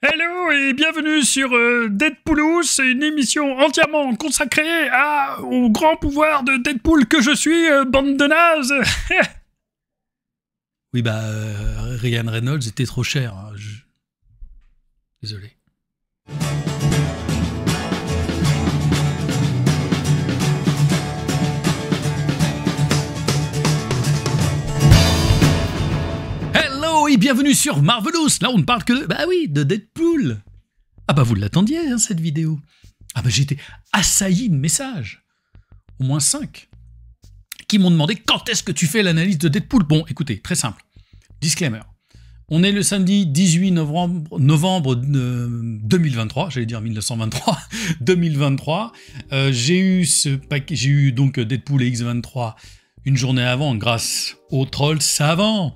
Hello et bienvenue sur Deadpoolous, une émission entièrement consacrée au grand pouvoir de Deadpool que je suis, bande de nazes. Oui bah, Ryan Reynolds était trop cher, hein, désolé. Hello et bienvenue sur Marvelous. Là on ne parle que de... Bah oui, de Deadpool. Ah bah vous l'attendiez hein, cette vidéo. Ah bah j'ai été assailli de messages. Au moins 5. Qui m'ont demandé quand est-ce que tu fais l'analyse de Deadpool. Bon écoutez, très simple. Disclaimer. On est le samedi 18 novembre 2023, j'allais dire 1923, 2023. J'ai eu donc Deadpool et X23 une journée avant grâce au troll savant.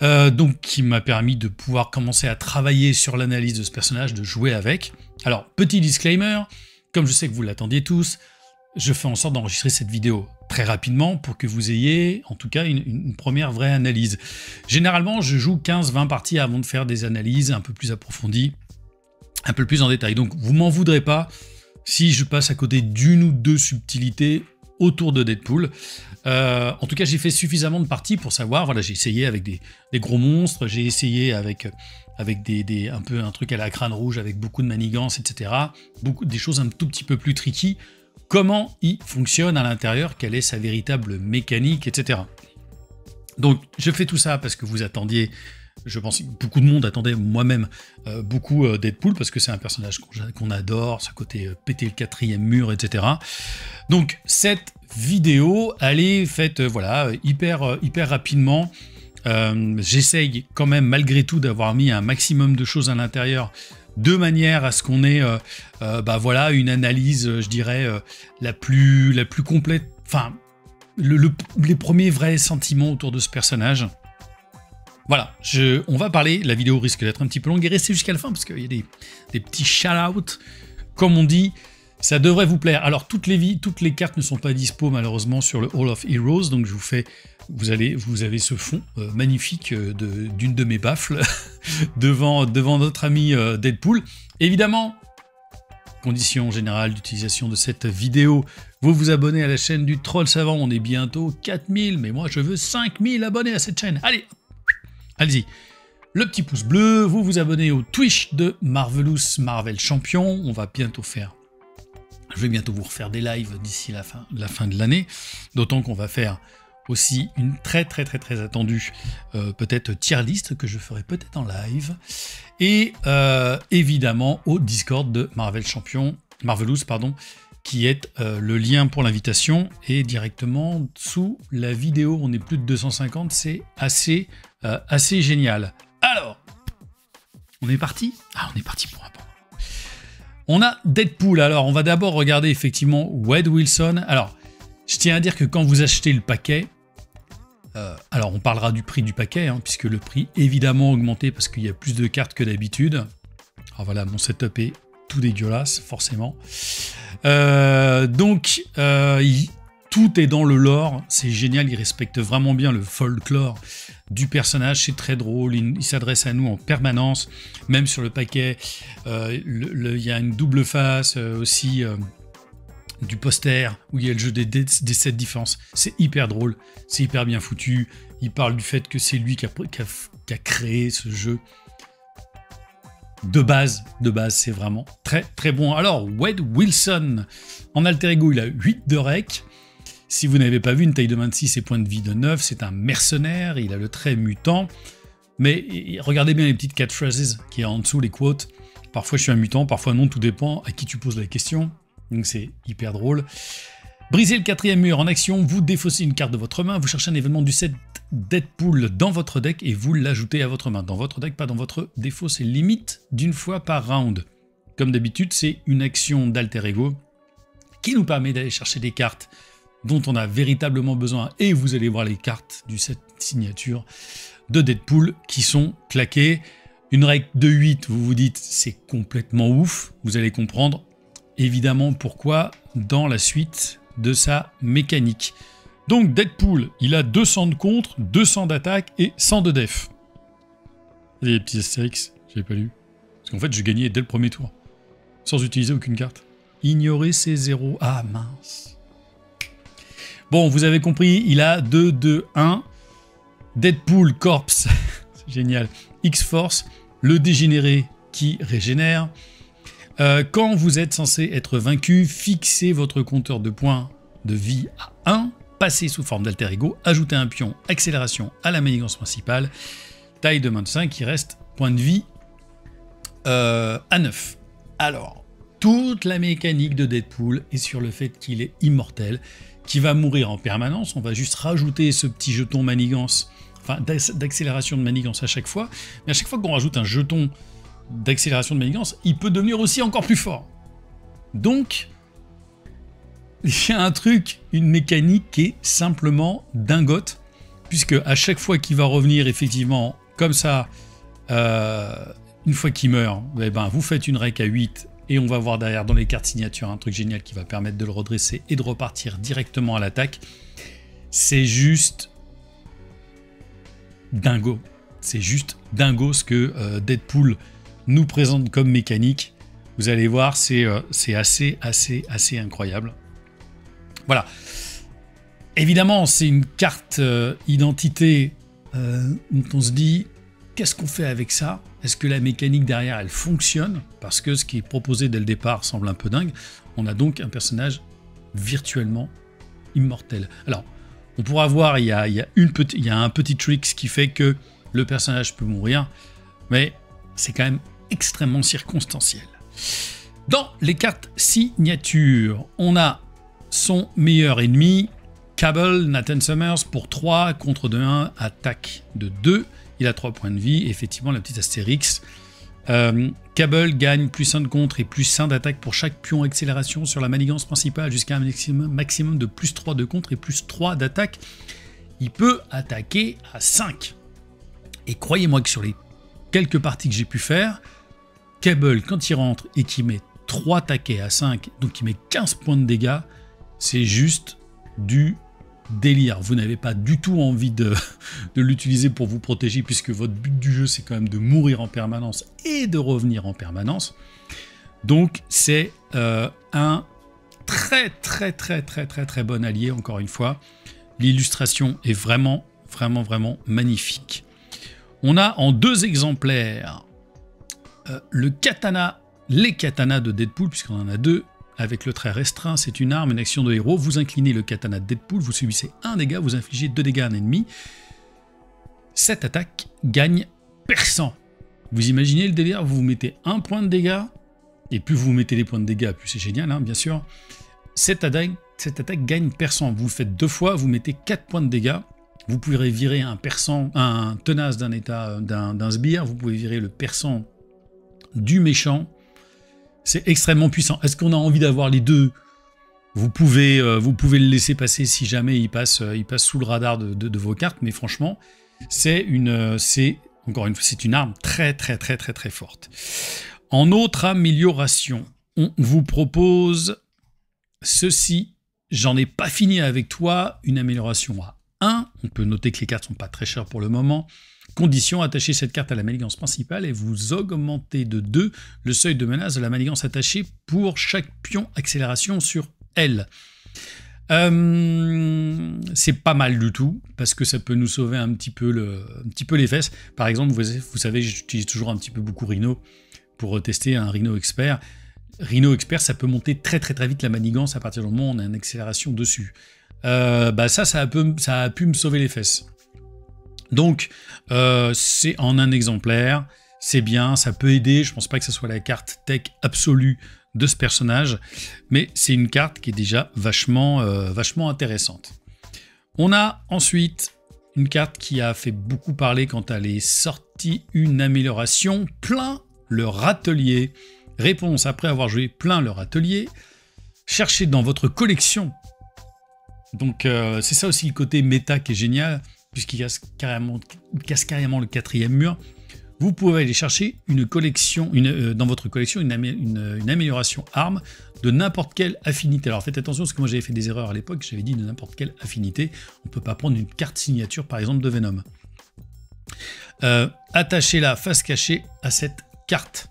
Donc qui m'a permis de pouvoir commencer à travailler sur l'analyse de ce personnage, de jouer avec. Alors, petit disclaimer, comme je sais que vous l'attendiez tous, je fais en sorte d'enregistrer cette vidéo très rapidement pour que vous ayez, en tout cas, une première vraie analyse. Généralement, je joue 15-20 parties avant de faire des analyses un peu plus approfondies, un peu plus en détail. Donc, vous m'en voudrez pas si je passe à côté d'une ou deux subtilités autour de Deadpool. En tout cas, j'ai fait suffisamment de parties pour savoir, voilà, j'ai essayé avec des gros monstres, j'ai essayé avec un peu un truc à la crâne rouge, avec beaucoup de manigances, etc. Des choses un tout petit peu plus tricky. Comment il fonctionne à l'intérieur, quelle est sa véritable mécanique, etc. Donc, je fais tout ça parce que vous attendiez, je pense que beaucoup de monde attendait, moi-même, beaucoup Deadpool, parce que c'est un personnage qu'on adore, ce côté péter le quatrième mur, etc. Donc, cette vidéo, elle est faite, voilà, hyper rapidement. J'essaye quand même, malgré tout, d'avoir mis un maximum de choses à l'intérieur, de manière à ce qu'on ait, bah voilà, une analyse, je dirais, la plus complète, enfin, les premiers vrais sentiments autour de ce personnage. Voilà, on va parler, la vidéo risque d'être un petit peu longue et rester jusqu'à la fin parce qu'il y a des petits shout-outs, comme on dit, ça devrait vous plaire. Alors toutes les cartes ne sont pas dispo malheureusement sur le Hall of Heroes, donc je vous fais, vous avez ce fond magnifique d'une de mes baffles devant notre ami Deadpool. Évidemment, condition générale d'utilisation de cette vidéo, vous vous abonnez à la chaîne du Troll Savant, on est bientôt 4000, mais moi je veux 5000 abonnés à cette chaîne, allez, allez-y. Le petit pouce bleu, vous vous abonnez au Twitch de Marvelous Marvel Champion, on va bientôt faire... Je vais bientôt vous refaire des lives d'ici la fin de l'année, d'autant qu'on va faire aussi une très attendue peut-être tier list que je ferai peut-être en live, et évidemment au Discord de Marvelous, pardon, qui est le lien pour l'invitation est directement sous la vidéo. On est plus de 250, c'est assez génial. Alors, on est parti. On est parti pour un point. On a Deadpool, alors on va d'abord regarder effectivement Wade Wilson. Alors, je tiens à dire que quand vous achetez le paquet, alors on parlera du prix du paquet, hein, puisque le prix évidemment augmenté parce qu'il y a plus de cartes que d'habitude. Alors voilà, mon setup est tout dégueulasse, forcément. Donc, tout est dans le lore, c'est génial, il respecte vraiment bien le folklore du personnage, c'est très drôle, il s'adresse à nous en permanence, même sur le paquet, il y a une double face aussi du poster, où il y a le jeu des 7 différences, c'est hyper drôle, c'est hyper bien foutu, il parle du fait que c'est lui qui a créé ce jeu. De base, c'est vraiment très bon. Alors, Wade Wilson, en alter ego, il a 8 de rec. Si vous n'avez pas vu, une taille de 26 et point de vie de 9, c'est un mercenaire, il a le trait mutant. Mais regardez bien les petites catchphrases qui est en dessous, les quotes. Parfois je suis un mutant, parfois non, tout dépend à qui tu poses la question. Donc c'est hyper drôle. Brisez le quatrième mur en action, vous défaussez une carte de votre main, vous cherchez un événement du set Deadpool dans votre deck et vous l'ajoutez à votre main. Dans votre deck, pas dans votre défaut, c'est limite d'une fois par round. Comme d'habitude, c'est une action d'alter ego qui nous permet d'aller chercher des cartes dont on a véritablement besoin, et vous allez voir les cartes du set signature de Deadpool qui sont claquées. Une règle de 8, vous vous dites c'est complètement ouf, vous allez comprendre évidemment pourquoi dans la suite de sa mécanique. Donc Deadpool, il a 200 de contre, 200 d'attaque et 100 de def. Les petits astérix, j'avais pas lu. En fait, je gagnais dès le premier tour, sans utiliser aucune carte. Ignorer ces zéros. Ah, mince. Bon, vous avez compris, il a 2, 2, 1. Deadpool, Corpse, c'est génial. X-Force, le dégénéré qui régénère. Quand vous êtes censé être vaincu, fixez votre compteur de points de vie à 1, passez sous forme d'alter ego, ajoutez un pion accélération à la manigance principale, taille de 25 qui reste point de vie à 9. Alors, toute la mécanique de Deadpool est sur le fait qu'il est immortel, qu'il va mourir en permanence. On va juste rajouter ce petit jeton manigance, enfin d'accélération de manigance à chaque fois. Mais à chaque fois qu'on rajoute un jeton d'accélération de manigance, il peut devenir aussi encore plus fort. Donc, il y a un truc, une mécanique qui est simplement dingote, puisque à chaque fois qu'il va revenir effectivement comme ça, une fois qu'il meurt, eh ben, vous faites une rec à 8 et on va voir derrière dans les cartes signatures un truc génial qui va permettre de le redresser et de repartir directement à l'attaque. C'est juste dingo. C'est juste dingo ce que Deadpool nous présente comme mécanique. Vous allez voir, c'est assez incroyable. Voilà. Évidemment, c'est une carte identité dont on se dit, qu'est-ce qu'on fait avec ça? Est-ce que la mécanique derrière, elle fonctionne? Parce que ce qui est proposé dès le départ semble un peu dingue. On a donc un personnage virtuellement immortel. Alors, on pourra voir, il y a un petit trick qui fait que le personnage peut mourir, mais c'est quand même extrêmement circonstanciel. Dans les cartes signatures, on a son meilleur ennemi, Cable, Nathan Summers, pour 3, contre de 1, attaque de 2. Il a 3 points de vie, effectivement, la petite astérix. Cable gagne plus 1 de contre et plus 1 d'attaque pour chaque pion accélération sur la manigance principale, jusqu'à un maximum de plus 3 de contre et plus 3 d'attaque. Il peut attaquer à 5. Et croyez-moi que sur les quelques parties que j'ai pu faire, Cable, quand il rentre et qu'il met 3 taquets à 5, donc il met 15 points de dégâts, c'est juste du délire. Vous n'avez pas du tout envie de l'utiliser pour vous protéger, puisque votre but du jeu, c'est quand même de mourir en permanence et de revenir en permanence. Donc, c'est un très bon allié, encore une fois. L'illustration est vraiment magnifique. On a en 2 exemplaires les katanas de Deadpool, puisqu'on en a 2, avec le trait restreint, c'est une arme, une action de héros. Vous inclinez le katana de Deadpool, vous subissez 1 dégât, vous infligez 2 dégâts à un ennemi. Cette attaque gagne perçant. Vous imaginez le délire, vous mettez 1 point de dégâts, et plus vous mettez les points de dégâts, plus c'est génial, hein, bien sûr. Cette attaque gagne perçant. Vous le faites 2 fois, vous mettez 4 points de dégâts. Vous pouvez virer un perçant, un tenace d'un état, d'un sbire, vous pouvez virer le perçant du méchant. C'est extrêmement puissant. Est-ce qu'on a envie d'avoir les deux? Vous pouvez le laisser passer si jamais il passe sous le radar de vos cartes, mais franchement, c'est une arme très forte. En autre amélioration, on vous propose ceci. J'en ai pas fini avec toi, une amélioration à 1. On peut noter que les cartes sont pas très chères pour le moment. Condition, attachez cette carte à la manigance principale et vous augmentez de 2 le seuil de menace de la manigance attachée pour chaque pion accélération sur elle. C'est pas mal du tout, parce que ça peut nous sauver un petit peu les fesses. Par exemple, vous savez, j'utilise toujours un petit peu beaucoup Rhino pour tester un Rhino Expert. Rhino Expert, ça peut monter très vite la manigance à partir du moment où on a une accélération dessus. Ça a pu me sauver les fesses. Donc, c'est en un exemplaire, c'est bien, ça peut aider. Je pense pas que ce soit la carte tech absolue de ce personnage, mais c'est une carte qui est déjà vachement intéressante. On a ensuite une carte qui a fait beaucoup parler quand elle est sortie, une amélioration, Plein le râtelier. Réponse, après avoir joué Plein le râtelier, cherchez dans votre collection. Donc c'est ça aussi le côté méta qui est génial, puisqu'il casse carrément le 4e mur. Vous pouvez aller chercher une collection, dans votre collection une amélioration arme de n'importe quelle affinité. Alors faites attention, parce que moi j'avais fait des erreurs à l'époque, j'avais dit de n'importe quelle affinité. On ne peut pas prendre une carte signature par exemple de Venom. Attachez-la face cachée à cette carte.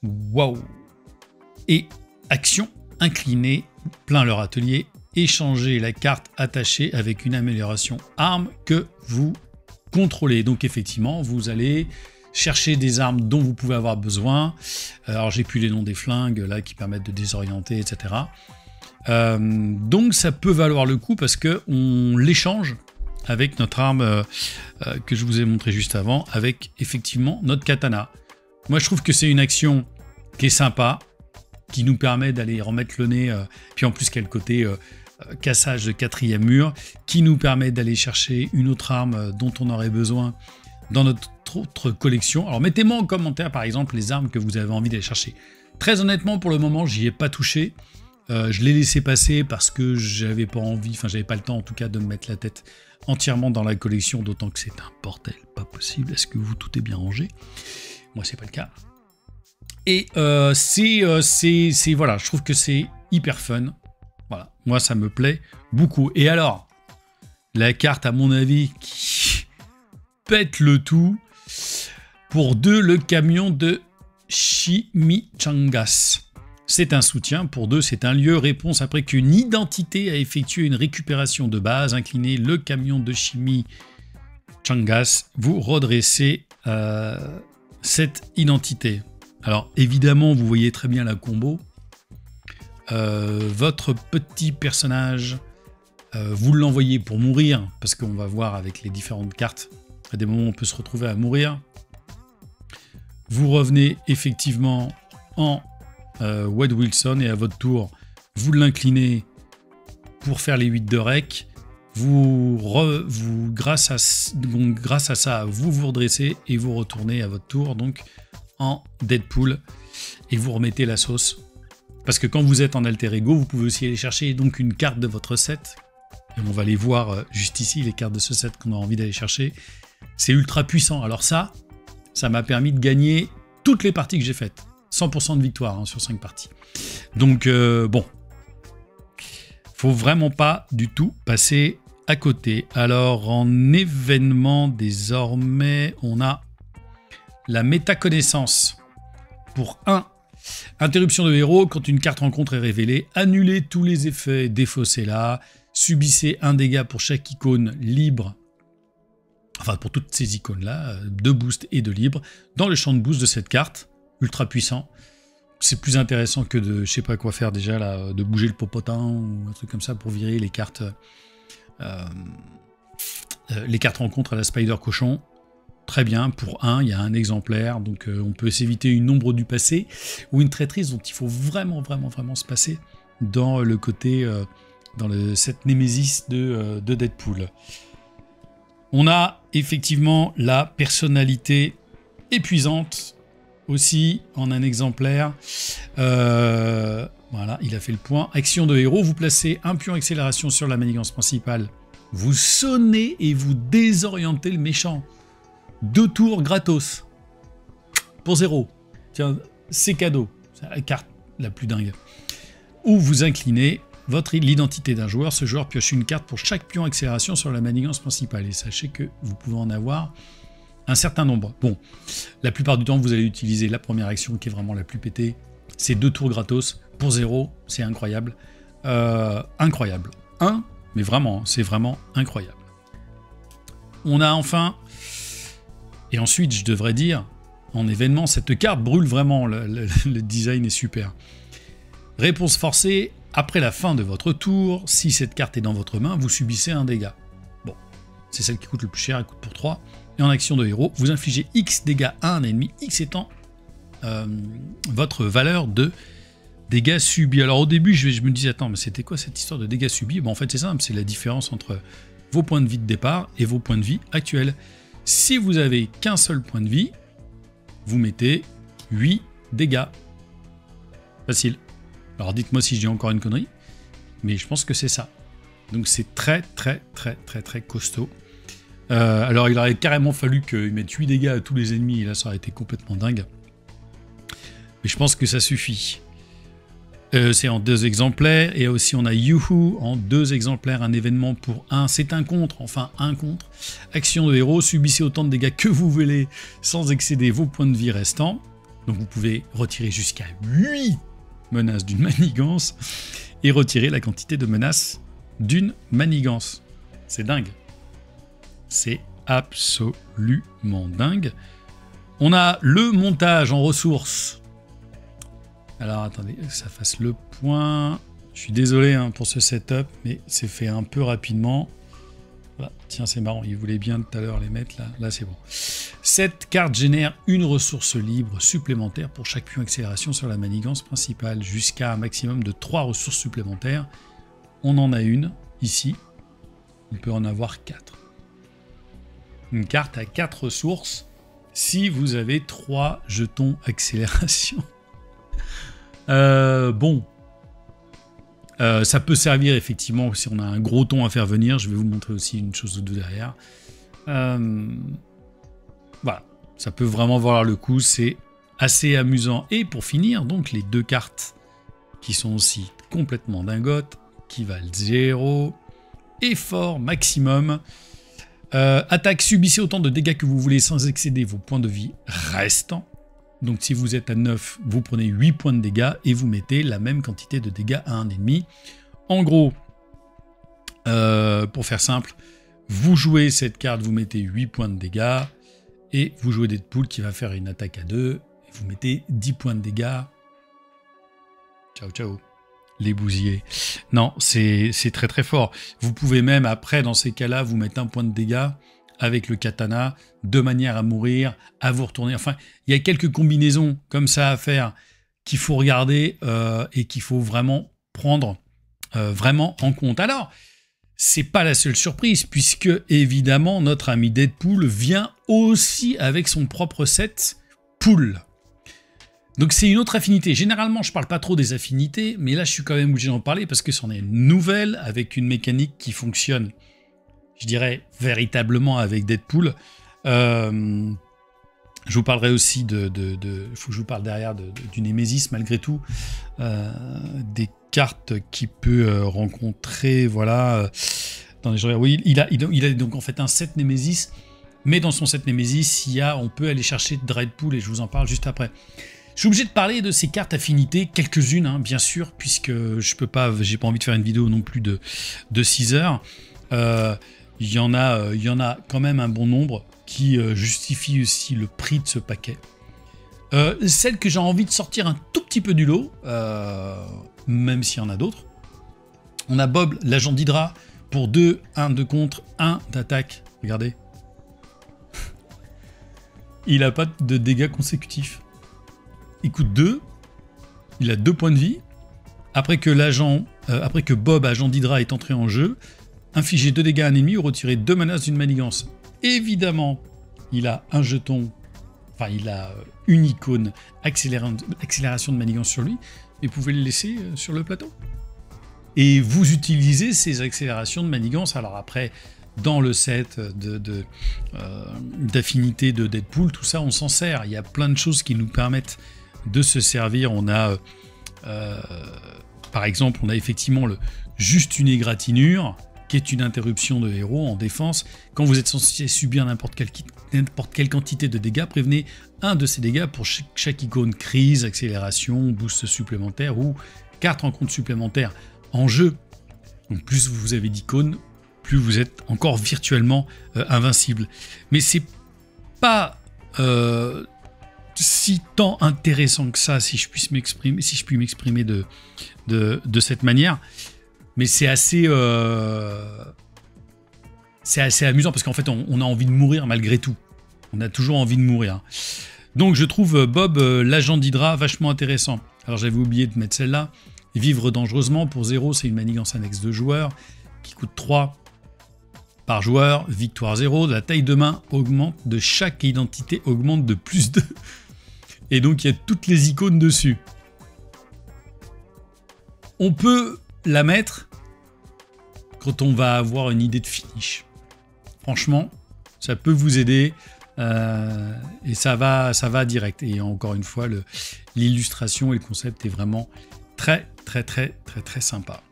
Waouh! Et action, incliner, plein leur atelier, échanger la carte attachée avec une amélioration arme que vous contrôlez. Donc effectivement, vous allez chercher des armes dont vous pouvez avoir besoin. Alors j'ai plus les noms des flingues là qui permettent de désorienter, etc. Donc ça peut valoir le coup parce que on l'échange avec notre arme que je vous ai montré juste avant, avec effectivement notre katana. Moi je trouve que c'est une action qui est sympa, qui nous permet d'aller remettre le nez, puis en plus qu'il y a le côté cassage de 4e mur, qui nous permet d'aller chercher une autre arme dont on aurait besoin dans notre autre collection. Alors mettez-moi en commentaire par exemple les armes que vous avez envie d'aller chercher. Très honnêtement pour le moment j'y ai pas touché. Je l'ai laissé passer parce que j'avais pas envie, enfin j'avais pas le temps en tout cas de me mettre la tête entièrement dans la collection, d'autant que c'est un bordel pas possible. Est-ce que vous tout est bien rangé? Moi c'est pas le cas. Et c'est voilà, je trouve que c'est hyper fun. Voilà, moi ça me plaît beaucoup. Et alors, la carte à mon avis qui pète le tout, pour 2, le camion de Chimichangas. C'est un soutien. Pour 2, c'est un lieu réponse après qu'une identité a effectué une récupération de base. Inclinez le camion de Chimichangas. Vous redressez cette identité. Alors évidemment, vous voyez très bien la combo. Votre petit personnage, vous l'envoyez pour mourir, parce qu'on va voir avec les différentes cartes, à des moments on peut se retrouver à mourir. Vous revenez effectivement en Wade Wilson et à votre tour, vous l'inclinez pour faire les 8 de rec. Grâce à ça, vous vous redressez et vous retournez à votre tour donc en Deadpool et vous remettez la sauce. Parce que quand vous êtes en alter ego, vous pouvez aussi aller chercher donc une carte de votre set. Et on va les voir juste ici, les cartes de ce set qu'on a envie d'aller chercher. C'est ultra puissant. Alors ça m'a permis de gagner toutes les parties que j'ai faites. 100% de victoire sur 5 parties. Donc bon, faut vraiment pas du tout passer à côté. Alors en événement désormais, on a la métaconnaissance pour 1. Interruption de héros, quand une carte rencontre est révélée, annulez tous les effets, défaussez-la, subissez un dégât pour chaque icône libre, enfin pour toutes ces icônes-là, de boost et de libre, dans le champ de boost de cette carte, ultra puissant. C'est plus intéressant que de, je sais pas quoi faire déjà, là, de bouger le popotin ou un truc comme ça pour virer les cartes rencontres à la Spider Cochon. Très bien, pour 1, il y a un exemplaire, donc on peut s'éviter une ombre du passé ou une traîtrise dont il faut vraiment se passer dans le côté, cette némésis de Deadpool. On a effectivement la personnalité épuisante aussi en un exemplaire. Voilà, il a fait le point. Action de héros, vous placez un pion accélération sur la manigance principale, vous sonnez et vous désorientez le méchant. 2 tours gratos pour 0. Tiens, c'est cadeau. C'est la carte la plus dingue. Ou vous inclinez l'identité d'un joueur. Ce joueur pioche une carte pour chaque pion accélération sur la manigance principale. Et sachez que vous pouvez en avoir un certain nombre. Bon, la plupart du temps, vous allez utiliser la première action qui est vraiment la plus pétée. C'est 2 tours gratos pour 0. C'est incroyable. Incroyable. Mais vraiment, c'est vraiment incroyable. On a enfin... Et ensuite, je devrais dire, en événement, cette carte brûle vraiment, le design est super. Réponse forcée, après la fin de votre tour, si cette carte est dans votre main, vous subissez un dégât. Bon, c'est celle qui coûte le plus cher, elle coûte pour 3. Et en action de héros, vous infligez X dégâts à un ennemi, X étant votre valeur de dégâts subis. Alors au début, je me disais, attends, mais c'était quoi cette histoire de dégâts subis? Bon, en fait, c'est simple, c'est la différence entre vos points de vie de départ et vos points de vie actuels. Si vous avez qu'un seul point de vie, vous mettez 8 dégâts. Facile. Alors dites-moi si je dis encore une connerie, mais je pense que c'est ça. Donc c'est très costaud. Alors il aurait carrément fallu qu'ils mettent 8 dégâts à tous les ennemis, et là ça aurait été complètement dingue. Mais je pense que ça suffit. C'est en 2 exemplaires, et aussi on a Youhou en 2 exemplaires, un événement pour 1, c'est un contre, enfin un contre. Action de héros, subissez autant de dégâts que vous voulez sans excéder vos points de vie restants. Donc vous pouvez retirer jusqu'à 8 menaces d'une manigance et retirer la quantité de menaces d'une manigance. C'est dingue. C'est absolument dingue. On a le montage en ressources. Alors attendez que ça fasse le point. Je suis désolé hein, pour ce setup, mais c'est fait un peu rapidement. Voilà. Tiens, c'est marrant, il voulait bien tout à l'heure les mettre là. Là, c'est bon. Cette carte génère une ressource libre supplémentaire pour chaque pion accélération sur la manigance principale, jusqu'à un maximum de 3 ressources supplémentaires. On en a une ici. On peut en avoir 4. Une carte à 4 ressources si vous avez 3 jetons accélération. Bon. Ça peut servir effectivement si on a un gros ton à faire venir. Je vais vous montrer aussi une chose ou deux derrière. Voilà. Ça peut vraiment valoir le coup. C'est assez amusant. Et pour finir, donc les 2 cartes qui sont aussi complètement dingotes, qui valent 0. Effort maximum. Attaque, subissez autant de dégâts que vous voulez sans excéder vos points de vie restants. Donc si vous êtes à 9, vous prenez 8 points de dégâts et vous mettez la même quantité de dégâts à un ennemi. En gros, pour faire simple, vous jouez cette carte, vous mettez 8 points de dégâts et vous jouez Deadpool qui va faire une attaque à 2 et vous mettez 10 points de dégâts. Ciao, ciao. Les bousillés. Non, c'est très très fort. Vous pouvez même après, dans ces cas-là, vous mettre un point de dégâts avec le katana, de manière à mourir, à vous retourner. Enfin, il y a quelques combinaisons comme ça à faire qu'il faut regarder et qu'il faut vraiment prendre vraiment en compte. Alors, c'est pas la seule surprise, puisque évidemment, notre ami Deadpool vient aussi avec son propre set Pool. Donc c'est une autre affinité. Généralement, je parle pas trop des affinités, mais là, je suis quand même obligé d'en parler parce que c'en est une nouvelle avec une mécanique qui fonctionne, je dirais, véritablement avec Deadpool. Je vous parlerai aussi faut que je vous parle derrière du Némésis, malgré tout. Des cartes qu'il peut rencontrer, voilà. Attendez, je regarde. Oui, il a donc en fait un set Némésis, mais dans son set Némésis, on peut aller chercher Deadpool et je vous en parle juste après. Je suis obligé de parler de ces cartes affinités, quelques-unes, hein, bien sûr, puisque j'ai pas envie de faire une vidéo non plus de 6 heures. Il y en a quand même un bon nombre qui justifient aussi le prix de ce paquet. Celle que j'ai envie de sortir un tout petit peu du lot, même s'il y en a d'autres. On a Bob, l'agent d'Hydra, pour 2, 1 de contre, 1 d'attaque. Regardez. Il n'a pas de dégâts consécutifs. Il coûte 2, il a 2 points de vie. Après que Bob, agent d'Hydra, est entré en jeu, infligez 2 dégâts à un ennemi ou retirez 2 menaces d'une manigance. Évidemment, il a un jeton, enfin il a une icône accélération de manigance sur lui, mais vous pouvez le laisser sur le plateau. Et vous utilisez ces accélérations de manigance. Alors après, dans le set d'affinité de Deadpool, tout ça, on s'en sert. Il y a plein de choses qui nous permettent de se servir. On a, par exemple, on a effectivement juste une égratignure, qui est une interruption de héros en défense. Quand vous êtes censé subir n'importe quelle quantité de dégâts, prévenez un de ces dégâts pour chaque icône crise, accélération, boost supplémentaire ou carte rencontre supplémentaire en jeu. Donc plus vous avez d'icônes, plus vous êtes encore virtuellement invincible. Mais c'est pas si tant intéressant que ça, si je puis m'exprimer de cette manière. Mais c'est assez amusant parce qu'en fait, on a envie de mourir malgré tout. On a toujours envie de mourir. Donc je trouve Bob, l'agent d'Hydra, vachement intéressant. Alors j'avais oublié de mettre celle-là. Vivre dangereusement, pour 0, c'est une manigance annexe de joueurs qui coûte 3 par joueur. Victoire 0, la taille de main augmente de chaque identité, augmente de plus 2. Et donc il y a toutes les icônes dessus. On peut la mettre quand on va avoir une idée de finish. Franchement, ça peut vous aider et ça va direct. Et encore une fois, l'illustration et le concept est vraiment très sympa.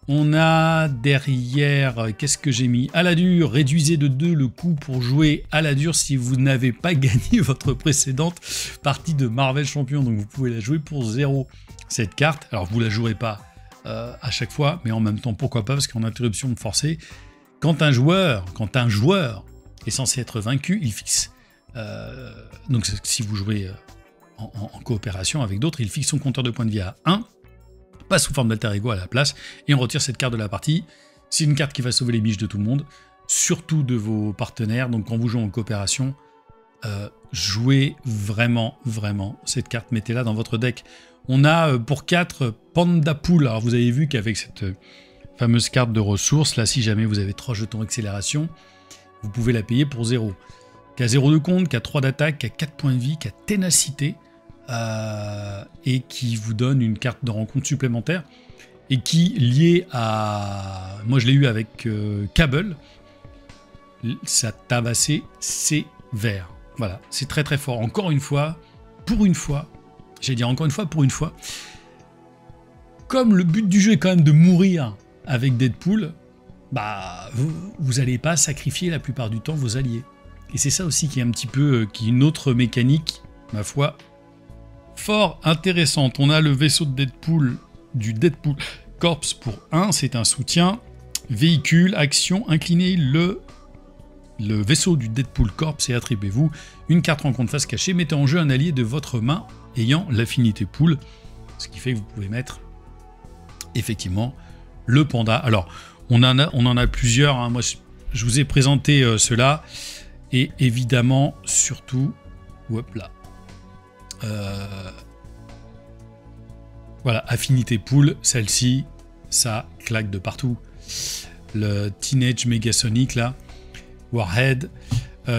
On a derrière, qu'est-ce que j'ai mis? À la dure, réduisez de 2 le coût pour jouer à la dure si vous n'avez pas gagné votre précédente partie de Marvel Champion. Donc vous pouvez la jouer pour 0, cette carte. Alors vous la jouerez pas à chaque fois, mais en même temps, pourquoi pas, parce qu'en interruption forcée, quand un joueur est censé être vaincu, il fixe. Donc si vous jouez en coopération avec d'autres, il fixe son compteur de points de vie à 1. Pas sous forme d'alter ego à la place, et on retire cette carte de la partie. C'est une carte qui va sauver les biches de tout le monde, surtout de vos partenaires. Donc quand vous jouez en coopération, jouez vraiment cette carte, mettez-la dans votre deck. On a pour 4 Panda Pool. Alors vous avez vu qu'avec cette fameuse carte de ressources, là si jamais vous avez 3 jetons accélération, vous pouvez la payer pour 0. Qui a 0 de compte, qui a 3 d'attaque, qui a 4 points de vie, qui a ténacité, et qui vous donne une carte de rencontre supplémentaire, et qui, liée à... Moi je l'ai eu avec Cable, ça tabassait sévère. Voilà, c'est très fort. Encore une fois, pour une fois, j'allais dire encore une fois, pour une fois, comme le but du jeu est quand même de mourir avec Deadpool, bah vous n'allez pas sacrifier la plupart du temps vos alliés. Et c'est ça aussi qui est un petit peu, qui est une autre mécanique, ma foi, fort intéressante. On a le vaisseau de Deadpool, du Deadpool Corps pour 1, c'est un soutien. Véhicule, action, inclinez le vaisseau du Deadpool Corps et attribuez-vous une carte rencontre face cachée. Mettez en jeu un allié de votre main ayant l'affinité pool. Ce qui fait que vous pouvez mettre effectivement le panda. Alors, on en a plusieurs. Hein. Moi, je vous ai présenté ceux-là. Et évidemment, surtout, hop là. Voilà, Affinité Pool, celle-ci, ça claque de partout. Le Teenage Megasonic, là, Warhead,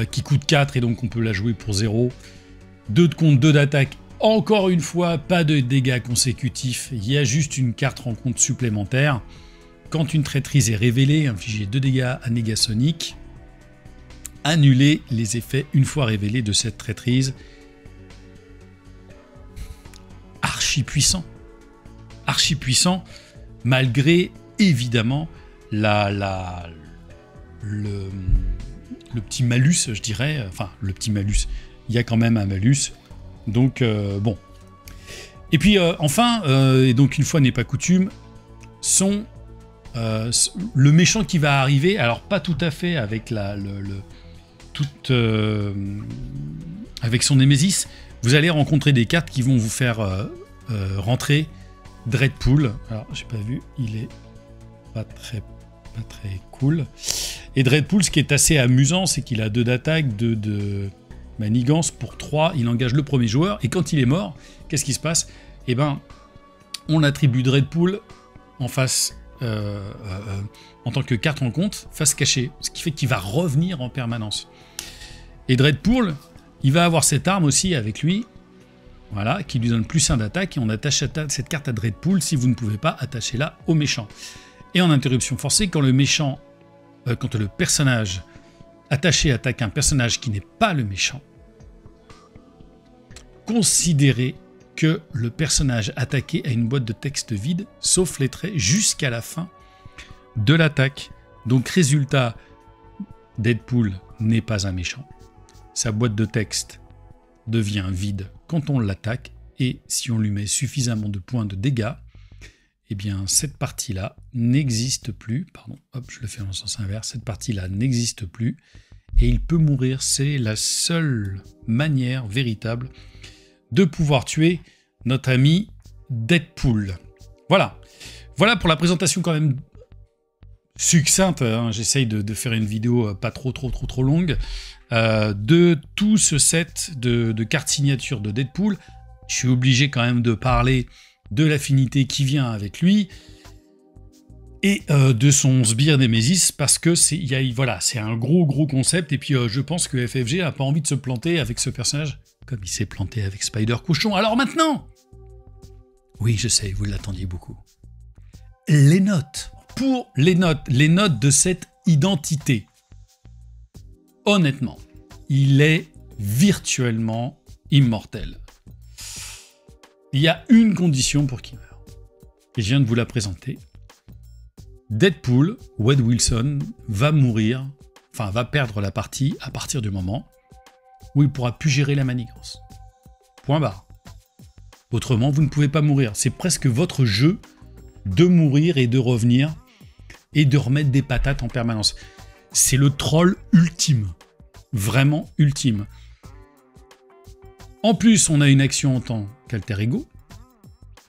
qui coûte 4 et donc on peut la jouer pour 0. 2 de compte, 2 d'attaque. Encore une fois, pas de dégâts consécutifs, il y a juste une carte rencontre supplémentaire. Quand une traîtrise est révélée, infligez 2 dégâts à Negasonic. Annulez les effets une fois révélés de cette traîtrise. Archi puissant, malgré évidemment le petit malus, je dirais. Enfin, le petit malus, il y a quand même un malus. Donc, bon. Et puis, enfin, et donc une fois n'est pas coutume, le méchant qui va arriver, alors pas tout à fait avec avec son Némésis, vous allez rencontrer des cartes qui vont vous faire rentrer Dreadpool. Alors, j'ai pas vu, il est pas très cool. Et Dreadpool, ce qui est assez amusant, c'est qu'il a 2 d'attaque, 2 de manigance pour 3. Il engage le premier joueur, et quand il est mort, qu'est-ce qui se passe? Eh ben, on attribue Dreadpool en face, en tant que carte rencontre, face cachée, ce qui fait qu'il va revenir en permanence. Et Dreadpool, il va avoir cette arme aussi avec lui, voilà, qui lui donne +1 d'attaque, et on attache cette carte à Dreadpool si vous ne pouvez pas, attachez-la au méchant. Et en interruption forcée, quand quand le personnage attaché attaque un personnage qui n'est pas le méchant, considérez que le personnage attaqué a une boîte de texte vide, sauf les traits, jusqu'à la fin de l'attaque. Donc résultat, Deadpool n'est pas un méchant. Sa boîte de texte devient vide quand on l'attaque, et si on lui met suffisamment de points de dégâts, eh bien cette partie-là n'existe plus. Pardon, hop, je le fais dans le sens inverse. Cette partie-là n'existe plus, et il peut mourir. C'est la seule manière véritable de pouvoir tuer notre ami Deadpool. Voilà. Voilà pour la présentation quand même succincte, hein. J'essaye de faire une vidéo pas trop longue, de tout ce set de cartes signatures de Deadpool. Je suis obligé quand même de parler de l'affinité qui vient avec lui, et de son sbire Némésis, parce que c'est un gros concept, et puis je pense que FFG n'a pas envie de se planter avec ce personnage, comme il s'est planté avec Spider-Cochon. Alors maintenant, oui, je sais, vous l'attendiez beaucoup. Les notes. Pour les notes de cette identité. Honnêtement, il est virtuellement immortel. Il y a une condition pour qu'il meure. Et je viens de vous la présenter. Deadpool, Wade Wilson, va mourir, enfin va perdre la partie à partir du moment où il pourra plus gérer la manigance. Point barre. Autrement, vous ne pouvez pas mourir. C'est presque votre jeu de mourir et de revenir et de remettre des patates en permanence. C'est le troll ultime. Vraiment ultime. En plus, on a une action en tant qu'alter ego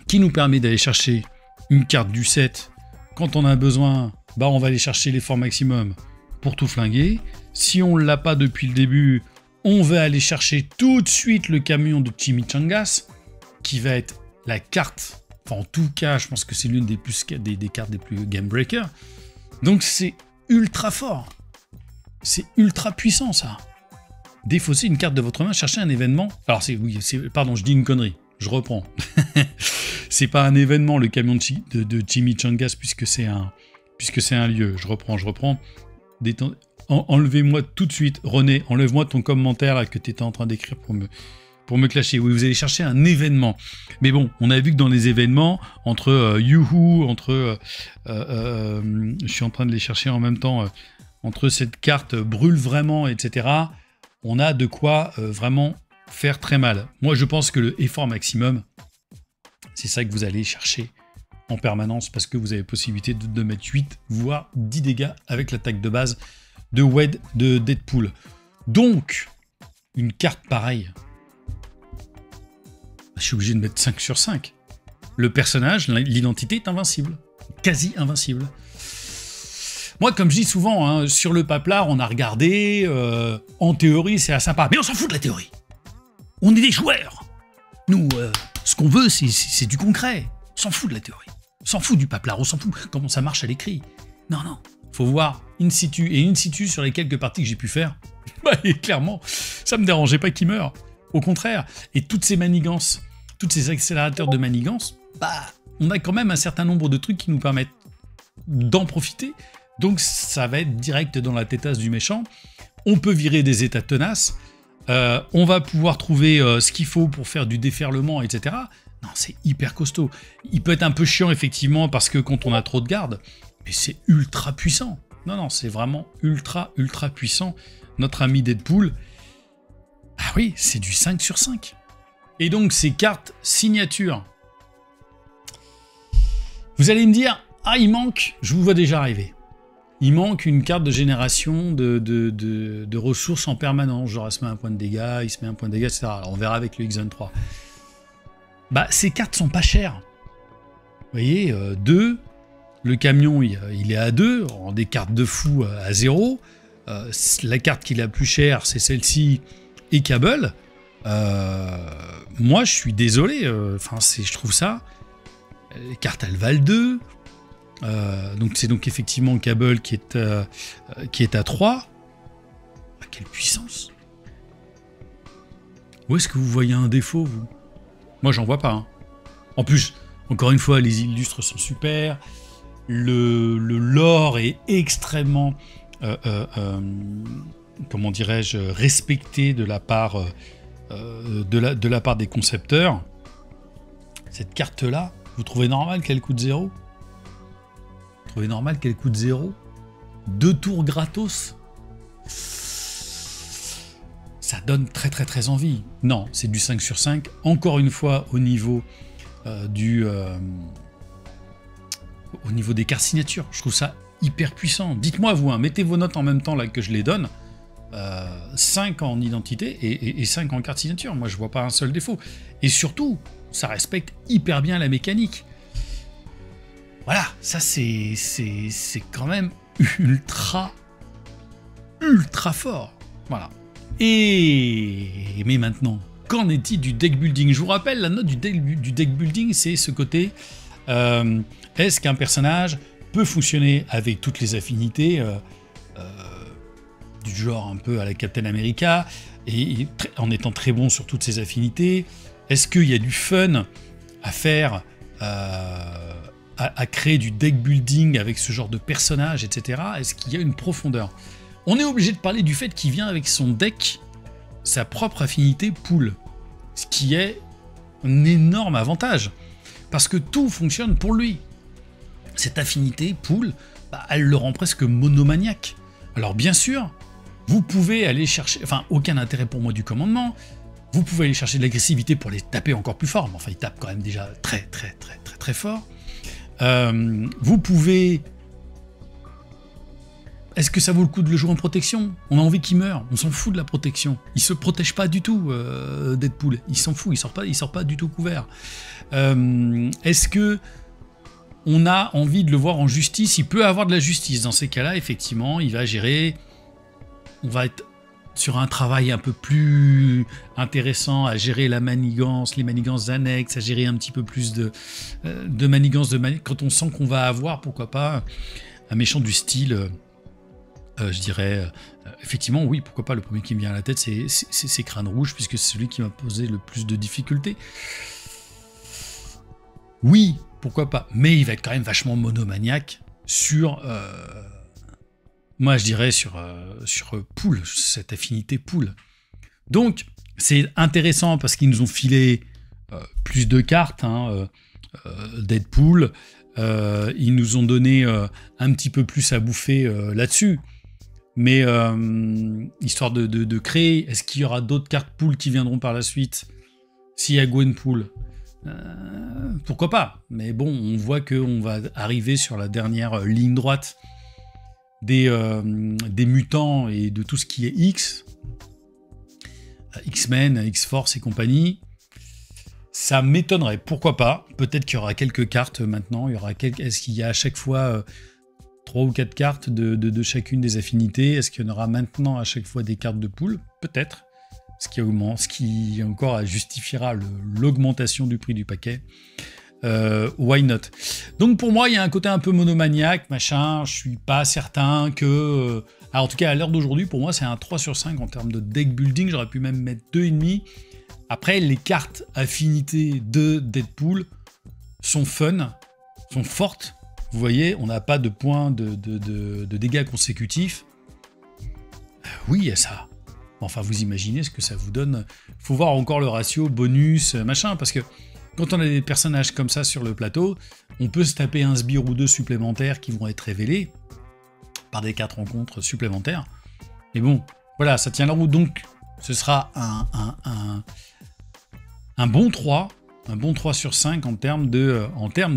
qui nous permet d'aller chercher une carte du set. Quand on a besoin, bah on va aller chercher l'effort maximum pour tout flinguer. Si on ne l'a pas depuis le début, on va aller chercher tout de suite le camion de Chimichangas, qui va être la carte, enfin en tout cas, je pense que c'est l'une des cartes des plus game breaker. Donc c'est ultra fort. C'est ultra puissant ça. Défausser une carte de votre main, chercher un événement. Alors pardon, je dis une connerie. Je reprends. C'est pas un événement, le camion de Chimichangas, puisque c'est un lieu. Je reprends. Enlevez-moi tout de suite, René, enlève-moi ton commentaire là que tu étais en train d'écrire pour me clasher. Oui, vous allez chercher un événement. Mais bon, on a vu que dans les événements, entre Youhou, je suis en train de les chercher en même temps, entre cette carte brûle vraiment, etc., on a de quoi vraiment faire très mal. Moi, je pense que le effort maximum, c'est ça que vous allez chercher en permanence, parce que vous avez possibilité de mettre 8, voire 10 dégâts avec l'attaque de base de Wade de Deadpool. Donc, une carte pareille, je suis obligé de mettre 5 sur 5. Le personnage, l'identité est invincible. Quasi invincible. Moi, comme je dis souvent, hein, sur le paplard, on a regardé, en théorie, c'est sympa. Mais on s'en fout de la théorie. On est des joueurs. Nous, ce qu'on veut, c'est du concret. On s'en fout de la théorie. On s'en fout du paplard. On s'en fout comment ça marche à l'écrit. Non. Faut voir in situ. Et in situ, sur les quelques parties que j'ai pu faire, bah, et clairement, ça me dérangeait pas qu'il meure. Au contraire. Et toutes ces manigances, tous ces accélérateurs de manigance, bah, on a quand même un certain nombre de trucs qui nous permettent d'en profiter. Donc ça va être direct dans la tétasse du méchant. On peut virer des états tenaces. On va pouvoir trouver ce qu'il faut pour faire du déferlement, etc. Non, c'est hyper costaud. Il peut être un peu chiant, effectivement, parce que quand on a trop de garde, mais c'est ultra puissant. Non, c'est vraiment ultra puissant. Notre ami Deadpool, ah oui, c'est du 5 sur 5. Et donc, ces cartes signature. Vous allez me dire, ah, il manque, je vous vois déjà arriver. Il manque une carte de génération de ressources en permanence. Genre, elle se met un point de dégâts, il se met un point de dégâts, etc. Alors, on verra avec le X-Zone 3. Bah, ces cartes sont pas chères. Vous voyez, 2. Le camion, il est à 2. On des cartes de fou à 0. La carte qui est la plus chère, c'est celle-ci et Cable. Moi, je suis désolé. Je trouve ça. Les cartes, elles valent 2. Donc c'est donc effectivement Cable qui est à 3. Ah, quelle puissance! Où est-ce que vous voyez un défaut, vous? Moi, j'en vois pas. Hein. En plus, encore une fois, les illustres sont super. Le lore est extrêmement, comment dirais-je, respecté de la part de la part des concepteurs. Cette carte-là, vous trouvez normal qu'elle coûte 0? Vous trouvez normal qu'elle coûte 0? 2 tours gratos? Ça donne très envie. Non, c'est du 5 sur 5. Encore une fois, au niveau des cartes signatures. Je trouve ça hyper puissant. Dites-moi vous, hein, mettez vos notes en même temps là que je les donne. 5 en identité et 5 en carte signature. Moi, je vois pas un seul défaut. Et surtout, ça respecte hyper bien la mécanique. Voilà, ça c'est quand même ultra fort. Voilà. Mais maintenant, qu'en est-il du deck building? Je vous rappelle, la note du deck building, c'est ce côté. Est-ce qu'un personnage peut fonctionner avec toutes les affinités du genre un peu à la Captain America, et en étant très bon sur toutes ses affinités? Est-ce qu'il y a du fun à faire, à créer du deck building avec ce genre de personnage, etc. Est-ce qu'il y a une profondeur? On est obligé de parler du fait qu'il vient avec son deck, sa propre affinité pool, ce qui est un énorme avantage, parce que tout fonctionne pour lui. cette affinité poule, bah, elle le rend presque monomaniaque. Alors bien sûr, vous pouvez aller chercher, enfin aucun intérêt pour moi du commandement, vous pouvez aller chercher de l'agressivité pour les taper encore plus fort, mais enfin ils tapent quand même déjà très fort. Vous pouvez... Est-ce que ça vaut le coup de le jouer en protection? On a envie qu'il meure, on s'en fout de la protection. Il se protège pas du tout, Deadpool. Il s'en fout, il sort pas du tout couvert. Est-ce que on a envie de le voir en justice? Il peut avoir de la justice. Dans ces cas-là, effectivement, il va gérer... On va être sur un travail un peu plus intéressant, à gérer la manigance, les manigances annexes, à gérer un petit peu plus de manigance. Quand on sent qu'on va avoir, pourquoi pas, un méchant du style... je dirais, effectivement, oui, pourquoi pas, le premier qui me vient à la tête, c'est Crâne Rouge, puisque c'est celui qui m'a posé le plus de difficultés. Oui, pourquoi pas, mais il va être quand même vachement monomaniaque sur, moi je dirais, sur poule, cette affinité poule. Donc, c'est intéressant parce qu'ils nous ont filé plus de cartes, hein, Deadpool, ils nous ont donné un petit peu plus à bouffer là-dessus. Mais histoire de créer, est-ce qu'il y aura d'autres cartes pool qui viendront par la suite? S'il y a Gwenpool, pourquoi pas? Mais bon, on voit qu'on va arriver sur la dernière ligne droite des mutants et de tout ce qui est X, X-Men, X-Force et compagnie. Ça m'étonnerait, pourquoi pas? Peut-être qu'il y aura quelques cartes maintenant. Est-ce qu'il y a à chaque fois 3 ou 4 cartes de chacune des affinités? Est-ce qu'il y en aura maintenant à chaque fois des cartes de pool? Peut-être. Ce qui encore justifiera l'augmentation du prix du paquet. Why not? Donc pour moi, il y a un côté un peu monomaniaque, machin. Je suis pas certain que... Alors en tout cas, à l'heure d'aujourd'hui, pour moi, c'est un 3 sur 5 en termes de deck building. J'aurais pu même mettre 2,5. Après, les cartes affinités de Deadpool sont fun, sont fortes. Vous voyez, on n'a pas de points de dégâts consécutifs. Oui, il y a ça. Enfin, vous imaginez ce que ça vous donne. Il faut voir encore le ratio bonus, machin, parce que quand on a des personnages comme ça sur le plateau, on peut se taper un sbire ou deux supplémentaires qui vont être révélés par des cartes rencontres supplémentaires. Mais bon, voilà, ça tient la route. Donc, ce sera un bon 3 sur 5 en termes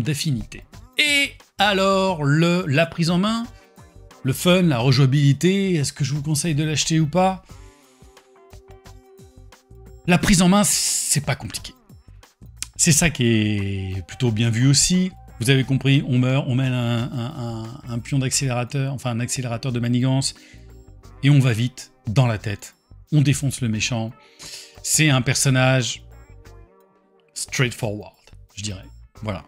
d'affinité. Et alors, la prise en main, le fun, la rejouabilité, est-ce que je vous conseille de l'acheter ou pas? La prise en main, c'est pas compliqué. C'est ça qui est plutôt bien vu aussi. Vous avez compris, on meurt, on met un pion d'accélérateur, enfin un accélérateur de manigance, et on va vite, dans la tête. On défonce le méchant. C'est un personnage straightforward, je dirais. Voilà.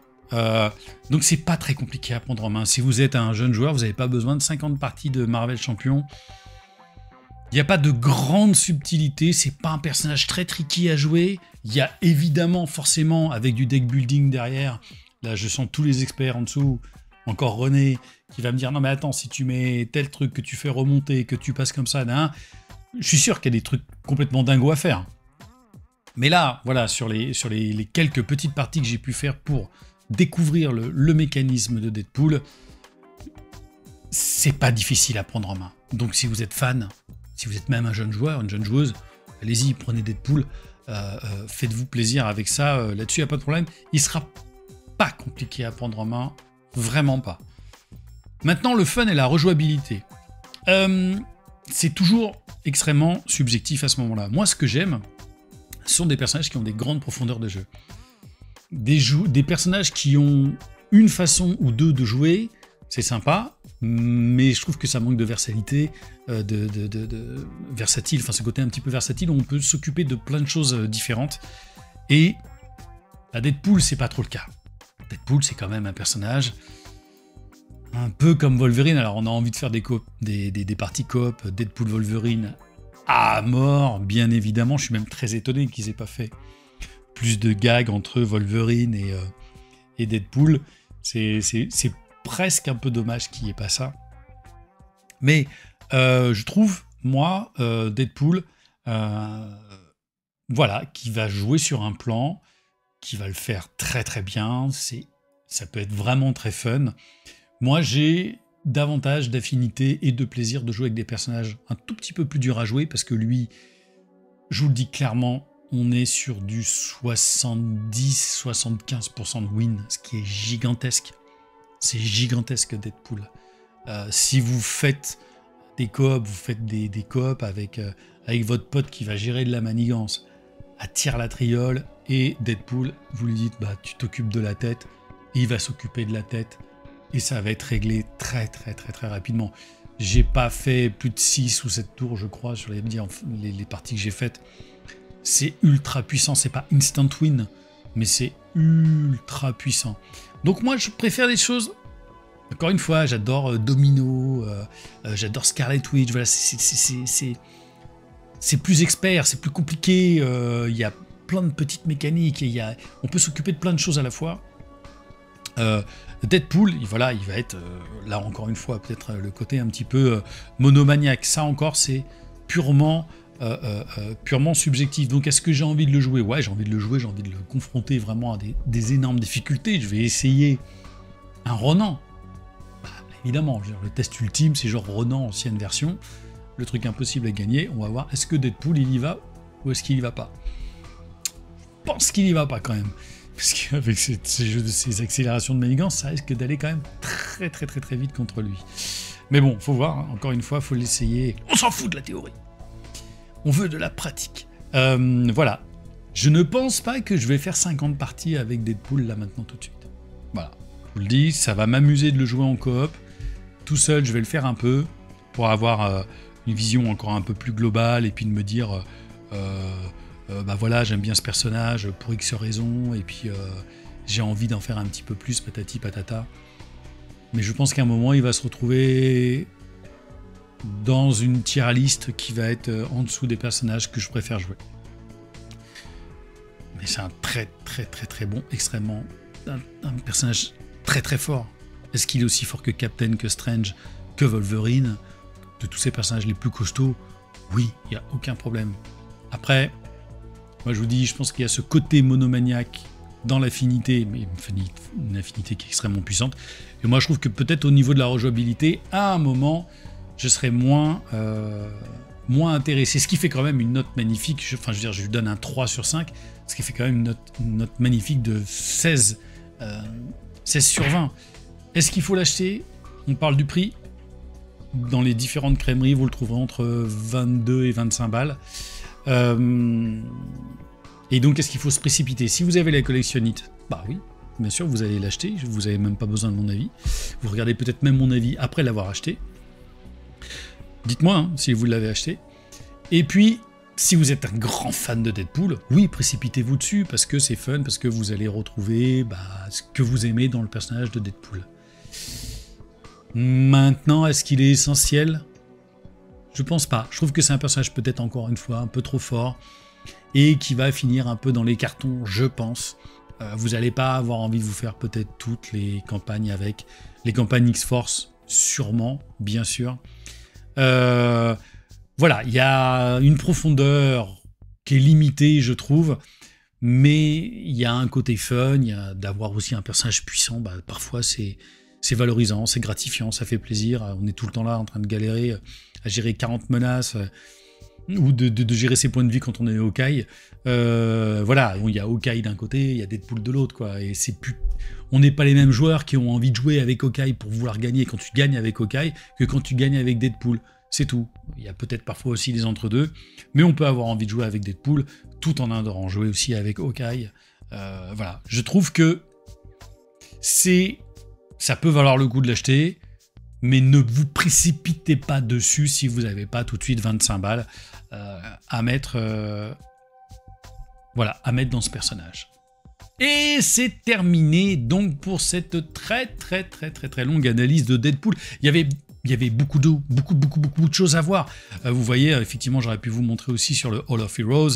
Donc c'est pas très compliqué à prendre en main. Si vous êtes un jeune joueur, vous n'avez pas besoin de 50 parties de Marvel Champion. Il n'y a pas de grande subtilité, c'est pas un personnage très tricky à jouer. Il y a évidemment, forcément, avec du deck building derrière, là je sens tous les experts en dessous, encore René, qui va me dire « Non mais attends, si tu mets tel truc, que tu fais remonter, que tu passes comme ça, je suis sûr qu'il y a des trucs complètement dingos à faire. » Mais là, voilà, sur les quelques petites parties que j'ai pu faire pour découvrir le mécanisme de Deadpool, c'est pas difficile à prendre en main. Donc si vous êtes fan, si vous êtes même un jeune joueur, une jeune joueuse, allez-y, prenez Deadpool, faites-vous plaisir avec ça, là-dessus, il n'y a pas de problème. Il sera pas compliqué à prendre en main, vraiment pas. Maintenant, le fun et la rejouabilité. C'est toujours extrêmement subjectif à ce moment-là. Moi, ce que j'aime, ce sont des personnages qui ont des grandes profondeurs de jeu. Des personnages qui ont une façon ou deux de jouer, c'est sympa, mais je trouve que ça manque de versatile, enfin ce côté un petit peu versatile où on peut s'occuper de plein de choses différentes. Et à Deadpool, c'est pas trop le cas. Deadpool, c'est quand même un personnage un peu comme Wolverine. Alors on a envie de faire des parties coop, Deadpool Wolverine à mort, bien évidemment. Je suis même très étonné qu'ils aient pas fait plus de gags entre Wolverine et Deadpool. C'est presque un peu dommage qu'il n'y ait pas ça. Mais je trouve, moi, Deadpool, voilà, qui va jouer sur un plan, qui va le faire très très bien. ça peut être vraiment très fun. Moi, j'ai davantage d'affinité et de plaisir de jouer avec des personnages un tout petit peu plus durs à jouer, parce que lui, je vous le dis clairement, on est sur du 70-75% de win, ce qui est gigantesque. C'est gigantesque Deadpool. Si vous faites des coops, vous faites des coops avec votre pote qui va gérer de la manigance, à tire la triole, et Deadpool, vous lui dites, bah tu t'occupes de la tête, et il va s'occuper de la tête, et ça va être réglé très rapidement. J'ai pas fait plus de 6 ou 7 tours, je crois, sur les parties que j'ai faites. C'est ultra puissant, c'est pas instant win, mais c'est ultra puissant. Donc moi, je préfère des choses... Encore une fois, j'adore Domino, j'adore Scarlet Witch, voilà, c'est plus expert, c'est plus compliqué, il y a plein de petites mécaniques, on peut s'occuper de plein de choses à la fois. Deadpool, voilà, il va être, là encore une fois, peut-être le côté un petit peu monomaniaque. Ça encore, c'est purement subjectif. Donc est-ce que j'ai envie de le jouer? Ouais, j'ai envie de le jouer, j'ai envie de le confronter vraiment à des énormes difficultés. Je vais essayer un Ronan. Bah, évidemment, le test ultime, c'est genre Ronan ancienne version. Le truc impossible à gagner. On va voir, est-ce que Deadpool, il y va ou est-ce qu'il y va pas? Je pense qu'il y va pas quand même. Parce qu'avec ces accélérations de manigance, ça risque d'aller quand même très vite contre lui. Mais bon, faut voir, hein. Encore une fois, faut l'essayer. On s'en fout de la théorie. On veut de la pratique. Voilà. Je ne pense pas que je vais faire 50 parties avec Deadpool là maintenant tout de suite. Voilà. Je vous le dis, ça va m'amuser de le jouer en coop. Tout seul, je vais le faire un peu pour avoir une vision encore un peu plus globale et puis de me dire... bah voilà, j'aime bien ce personnage pour X raisons, et puis j'ai envie d'en faire un petit peu plus, patati patata. Mais je pense qu'à un moment, il va se retrouver dans une tier list qui va être en dessous des personnages que je préfère jouer. Mais c'est un très bon, extrêmement... un personnage très fort. Est-ce qu'il est aussi fort que Captain, que Strange, que Wolverine? De tous ces personnages les plus costauds, oui, il n'y a aucun problème. Après... Moi, je vous dis, je pense qu'il y a ce côté monomaniaque dans l'affinité, mais une affinité qui est extrêmement puissante. Et moi, je trouve que peut-être au niveau de la rejouabilité, à un moment, je serais moins intéressé. Ce qui fait quand même une note magnifique. Je lui donne un 3 sur 5, ce qui fait quand même une note magnifique de 16 sur 20. Est-ce qu'il faut l'acheter? On parle du prix. Dans les différentes crèmeries, vous le trouverez entre 22 et 25 balles. Et donc, est-ce qu'il faut se précipiter? Si vous avez la collectionnite, bah oui, bien sûr, vous allez l'acheter. Vous n'avez même pas besoin de mon avis. Vous regardez peut-être même mon avis après l'avoir acheté. Dites-moi hein, si vous l'avez acheté. Et puis, si vous êtes un grand fan de Deadpool, oui, précipitez-vous dessus parce que c'est fun, parce que vous allez retrouver ce que vous aimez dans le personnage de Deadpool. Maintenant, est-ce qu'il est essentiel? Je pense pas. Je trouve que c'est un personnage peut-être encore une fois un peu trop fort et qui va finir un peu dans les cartons, je pense. Vous n'allez pas avoir envie de vous faire peut-être toutes les campagnes avec les campagnes X-Force, sûrement, bien sûr. Voilà, il y a une profondeur qui est limitée, je trouve, mais il y a un côté fun, il y a d'avoir aussi un personnage puissant, bah, parfois c'est valorisant, c'est gratifiant, ça fait plaisir. On est tout le temps là en train de galérer à gérer 40 menaces ou de gérer ses points de vie quand on est Hawkeye. Voilà, il y a Hawkeye d'un côté, il y a Deadpool de l'autre, quoi. Et on n'est pas les mêmes joueurs qui ont envie de jouer avec Hawkeye pour vouloir gagner quand tu gagnes avec Hawkeye que quand tu gagnes avec Deadpool. C'est tout. Il y a peut-être parfois aussi des entre-deux, mais on peut avoir envie de jouer avec Deadpool tout en adorant jouer aussi avec Hawkeye. Voilà, je trouve que ça peut valoir le coup de l'acheter, mais ne vous précipitez pas dessus si vous n'avez pas tout de suite 25 balles à mettre dans ce personnage. Et c'est terminé donc pour cette très longue analyse de Deadpool. Il y avait beaucoup de choses à voir. Vous voyez, effectivement, j'aurais pu vous montrer aussi sur le Hall of Heroes.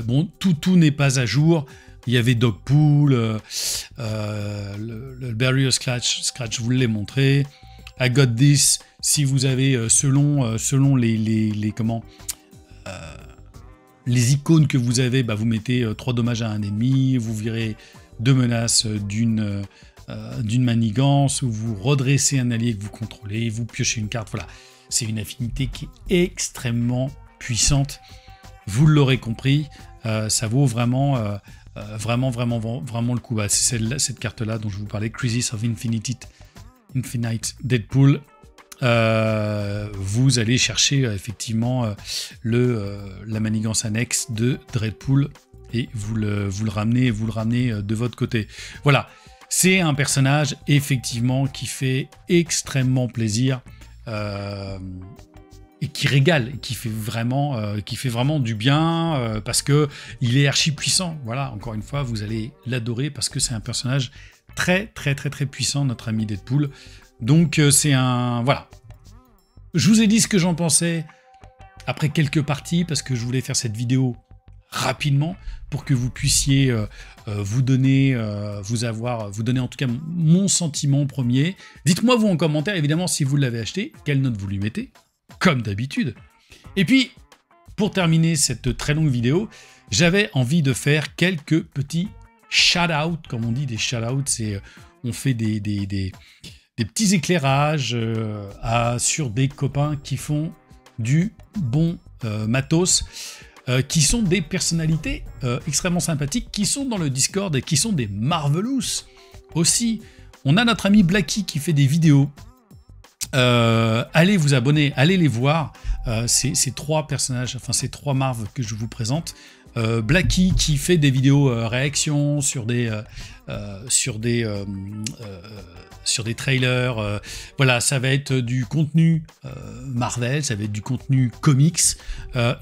Bon, tout n'est pas à jour. Il y avait Dogpool, le Barrier Scratch, je vous l'ai montré. I Got This, si vous avez, selon les icônes que vous avez, bah vous mettez 3 dommages à un ennemi, vous virez 2 menaces d'une d'une manigance, où vous redressez un allié que vous contrôlez, vous piochez une carte, voilà. C'est une affinité qui est extrêmement puissante. Vous l'aurez compris, ça vaut vraiment, vraiment le coup. Bah, c'est cette carte-là dont je vous parlais, Crisis of Infinite Deadpool. Vous allez chercher effectivement la manigance annexe de Deadpool et vous le ramenez de votre côté. Voilà, c'est un personnage effectivement qui fait extrêmement plaisir. Et qui régale, et qui fait vraiment du bien, parce que il est archi puissant. Voilà, encore une fois, vous allez l'adorer parce que c'est un personnage très puissant, notre ami Deadpool. Donc c'est un... Voilà. Je vous ai dit ce que j'en pensais après quelques parties, parce que je voulais faire cette vidéo rapidement pour que vous puissiez vous donner en tout cas mon sentiment premier. Dites-moi vous en commentaire évidemment si vous l'avez acheté, quelle note vous lui mettez, comme d'habitude. Et puis pour terminer cette très longue vidéo, j'avais envie de faire quelques petits shout-out, comme on dit. Des shout-out, c'est on fait des petits éclairages sur des copains qui font du bon matos, qui sont des personnalités extrêmement sympathiques, qui sont dans le Discord et qui sont des Marvelous aussi. On a notre ami Blacky qui fait des vidéos. Allez vous abonner, allez les voir. Ces trois personnages, enfin ces trois Marv que je vous présente. Blacky qui fait des vidéos réactions sur des trailers, voilà, ça va être du contenu Marvel, ça va être du contenu comics,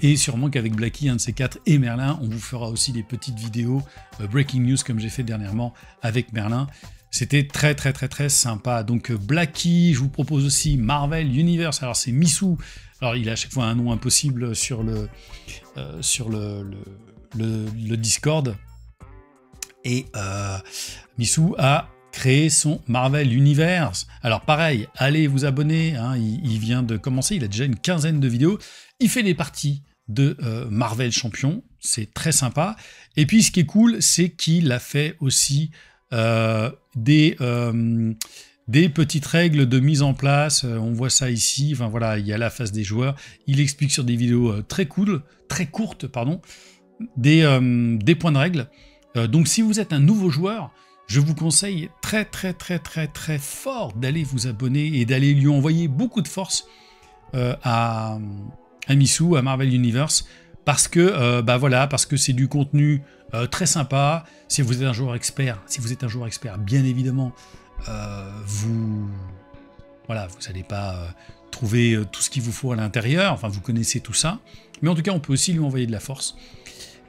et sûrement qu'avec Blacky, un de ces quatre, et Merlin, on vous fera aussi des petites vidéos breaking news comme j'ai fait dernièrement avec Merlin. C'était très sympa. Donc Blacky, je vous propose aussi Marvel Universe. Alors c'est Missou. Alors il a à chaque fois un nom impossible sur le Discord. Et Missou a créé son Marvel Universe. Alors pareil, allez vous abonner. Hein, il vient de commencer. Il a déjà une quinzaine de vidéos. Il fait des parties de Marvel Champion. C'est très sympa. Et puis ce qui est cool, c'est qu'il a fait aussi des petites règles de mise en place, on voit ça ici, enfin voilà, il y a la phase des joueurs, il explique sur des vidéos très courtes, pardon, des points de règle. Donc si vous êtes un nouveau joueur, je vous conseille très fort d'aller vous abonner et d'aller lui envoyer beaucoup de force à Missou, à Marvel Universe, parce que parce que c'est du contenu très sympa. Si vous êtes un joueur expert, bien évidemment, vous n'allez pas trouver tout ce qu'il vous faut à l'intérieur. Enfin, vous connaissez tout ça, mais en tout cas, on peut aussi lui envoyer de la force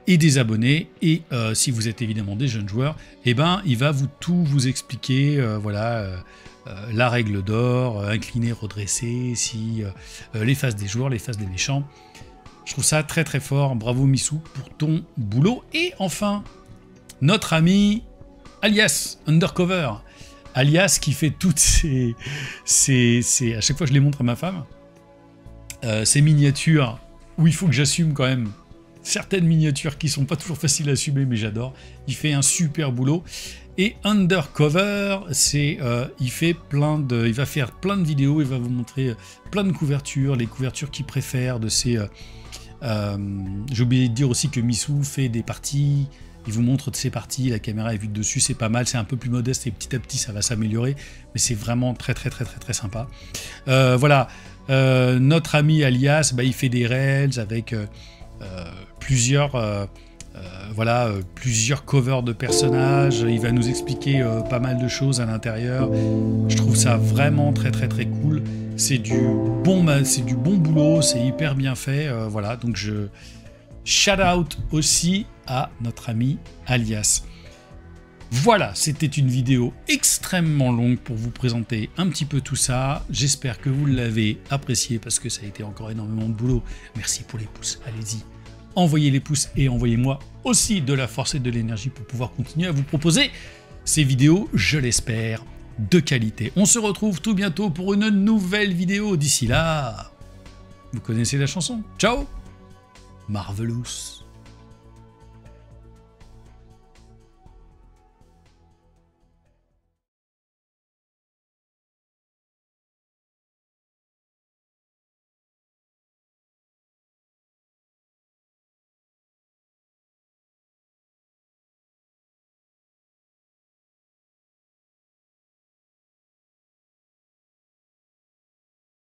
et des abonnés. Et si vous êtes évidemment des jeunes joueurs, eh ben, il va tout vous expliquer. La règle d'or, incliner, redresser, les phases des joueurs, les phases des méchants. Je trouve ça très fort. Bravo Missou pour ton boulot. Et enfin, notre ami Alias Undercover. Alias qui fait toutes ces à chaque fois je les montre à ma femme, ces miniatures où il faut que j'assume quand même certaines miniatures qui sont pas toujours faciles à assumer, mais j'adore. Il fait un super boulot. Et Undercover, il va faire plein de vidéos, il va vous montrer plein de couvertures, les couvertures qu'il préfère de ces... j'ai oublié de dire aussi que Missou fait des parties, il vous montre de ses parties, la caméra est vue de dessus, c'est pas mal, c'est un peu plus modeste et petit à petit ça va s'améliorer, mais c'est vraiment très sympa. Voilà, notre ami Alias, il fait des rails avec plusieurs covers de personnages, il va nous expliquer pas mal de choses à l'intérieur. Je trouve ça vraiment très cool. C'est du bon boulot, c'est hyper bien fait. Voilà, donc je shout out aussi à notre ami Alias. Voilà, c'était une vidéo extrêmement longue pour vous présenter un petit peu tout ça. J'espère que vous l'avez apprécié parce que ça a été encore énormément de boulot. Merci pour les pouces, allez-y. Envoyez les pouces et envoyez-moi aussi de la force et de l'énergie pour pouvoir continuer à vous proposer ces vidéos, je l'espère, de qualité. On se retrouve tout bientôt pour une nouvelle vidéo. D'ici là, vous connaissez la chanson. Ciao, Marvelous.